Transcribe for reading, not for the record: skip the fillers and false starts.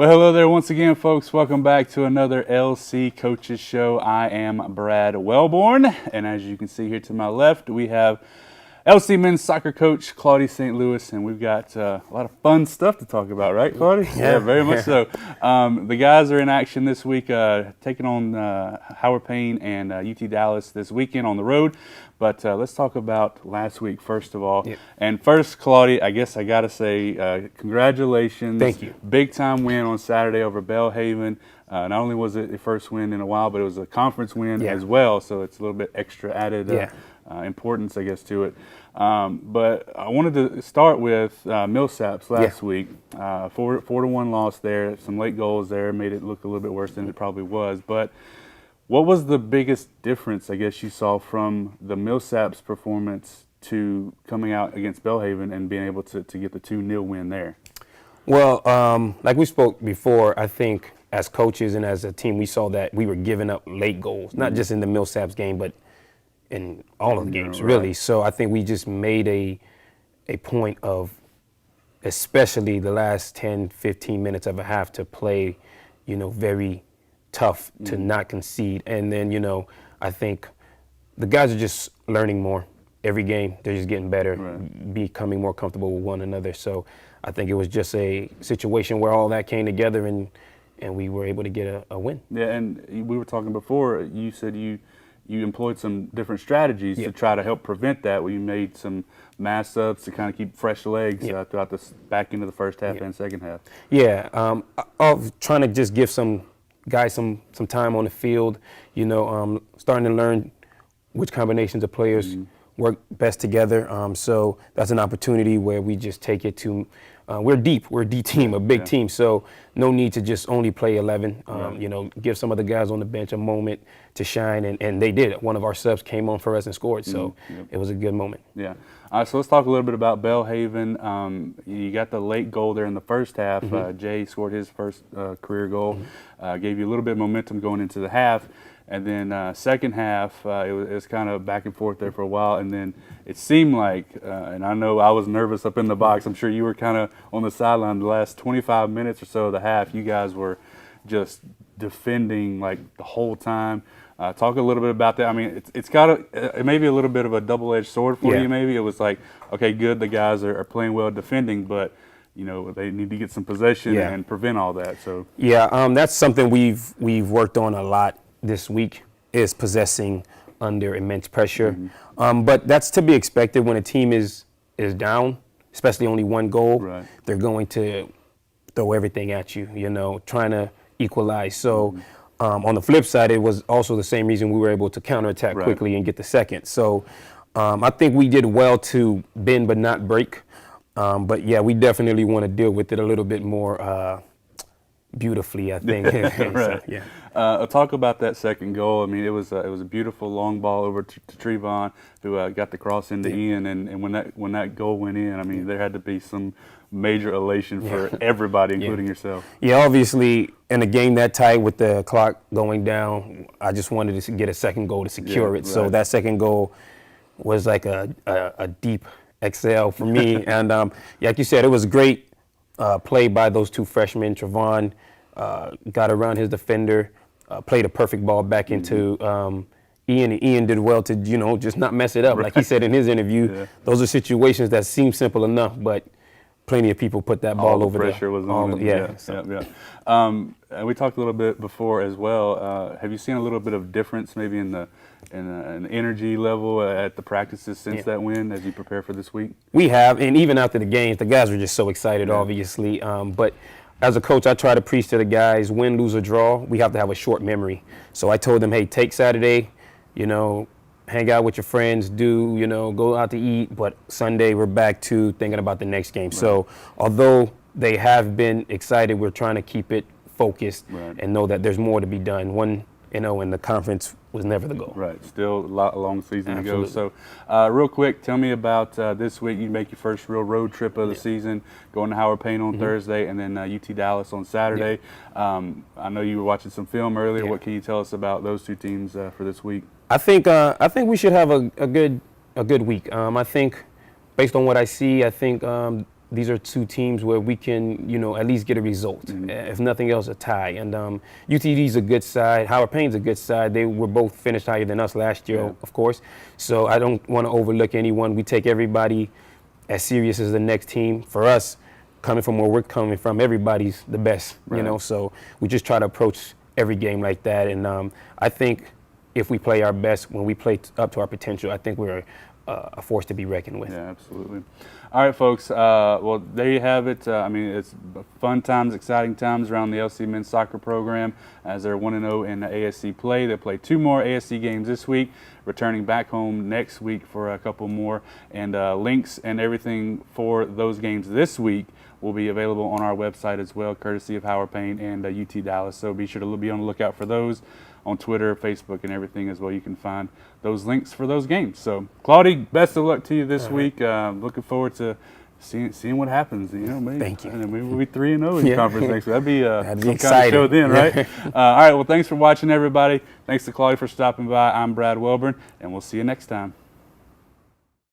Well, hello there once again, folks. Welcome back to another LC Coaches Show. I am Brad Wellborn, and as you can see here to my left, we have LC men's soccer coach Claudy St. Louis, and we've got a lot of fun stuff to talk about, right, Claudy? Yeah, very much so. The guys are in action this week, taking on Howard Payne and UT Dallas this weekend on the road. But let's talk about last week, first of all. Yep. And first, Claudy, I guess I got to say congratulations. Thank you. Big-time win on Saturday over Belhaven. Not only was it the first win in a while, but it was a conference win as well, so it's a little bit extra added importance, I guess, to it. But I wanted to start with Millsaps last week. 4-1 loss there. Some late goals there made it look a little bit worse than it probably was. But what was the biggest difference, I guess, you saw from the Millsaps performance to coming out against Belhaven and being able to get the 2-0 win there? Well, like we spoke before, I think as coaches and as a team, we saw that we were giving up late goals, not just in the Millsaps game, but in all of the games, really. So I think we just made a point of, especially the last 10, 15 minutes of a half, to play, very tough to not concede. And then, I think the guys are just learning more every game. They're just getting better, becoming more comfortable with one another. So I think it was just a situation where all that came together and we were able to get a win. Yeah, and we were talking before, you said you employed some different strategies to try to help prevent that, where you made some mass subs to kind of keep fresh legs throughout the back end of the first half and second half. Yeah, of trying to just give some guys some time on the field, starting to learn which combinations of players work best together. So that's an opportunity where we just take it to we're a D team, a big team, so no need to just only play 11. Give some of the guys on the bench a moment to shine, and they did. One of our subs came on for us and scored, so it was a good moment. Yeah. So let's talk a little bit about Belhaven. You got the late goal there in the first half. Jay scored his first career goal, gave you a little bit of momentum going into the half. And then second half, it was kind of back and forth there for a while. And then it seemed like, and I know I was nervous up in the box. I'm sure you were kind of on the sideline the last 25 minutes or so of the half. You guys were just defending like the whole time. Talk a little bit about that. I mean, it's got it may be a little bit of a double-edged sword for you maybe. It was like, okay, good, the guys are playing well defending, but they need to get some possession and prevent all that. So that's something we've worked on a lot this week, is possessing under immense pressure. But that's to be expected when a team is down, especially only one goal. Right. They're going to throw everything at you, trying to equalize. So on the flip side, it was also the same reason we were able to counterattack quickly and get the second. So I think we did well to bend but not break. But we definitely want to deal with it a little bit more beautifully, I think. Talk about that second goal. I mean, it was a beautiful long ball over to Trevon, who got the cross into Ian, and when that goal went in, I mean, there had to be some major elation for everybody, including yourself. Yeah, obviously, in a game that tight with the clock going down, I just wanted to get a second goal to secure it. So that second goal was like a deep exhale for me. And like you said, it was great play by those two freshmen. Trevon got around his defender, played a perfect ball back into Ian, and Ian did well to, just not mess it up. Like he said in his interview, those are situations that seem simple enough, but plenty of people put that ball over there. All the pressure was on them. And we talked a little bit before as well. Have you seen a little bit of difference maybe in the energy level at the practices since that win as you prepare for this week? We have, and even after the games, the guys were just so excited, obviously. But as a coach, I try to preach to the guys, win, lose, or draw, we have to have a short memory. So I told them, hey, take Saturday, hang out with your friends, go out to eat, but Sunday we're back to thinking about the next game. So although they have been excited, we're trying to keep it focused and know that there's more to be done. One, in the conference was never the goal. Right, still a long season to go. So real quick, tell me about this week. You make your first real road trip of the season, going to Howard Payne on Thursday, and then UT Dallas on Saturday. I know you were watching some film earlier. What can you tell us about those two teams for this week? I think we should have a good week. I think based on what I see, I think these are two teams where we can, at least get a result. If nothing else, a tie. And UTD's a good side. Howard Payne's a good side. They were both finished higher than us last year, of course. So I don't want to overlook anyone. We take everybody as serious as the next team. For us, coming from where we're coming from, everybody's the best, So we just try to approach every game like that. And I think if we play our best, when we play up to our potential, I think we're a force to be reckoned with. Yeah, absolutely. All right, folks. Well, there you have it. It's fun times, exciting times around the LC men's soccer program as they're 1-0 in the ASC play. They play 2 more ASC games this week, returning back home next week for a couple more. And links and everything for those games this week will be available on our website as well, courtesy of Howard Payne and UT Dallas. So be sure to be on the lookout for those on Twitter, Facebook, and everything as well. You can find those links for those games. So, Claudy, best of luck to you this week. Looking forward to seeing what happens. Maybe, Thank you. Maybe we'll be 3-0 in conference next week. That'd be some exciting. kind of show then, right? All right. Well, thanks for watching, everybody. Thanks to Claudy for stopping by. I'm Brad Welburn, and we'll see you next time.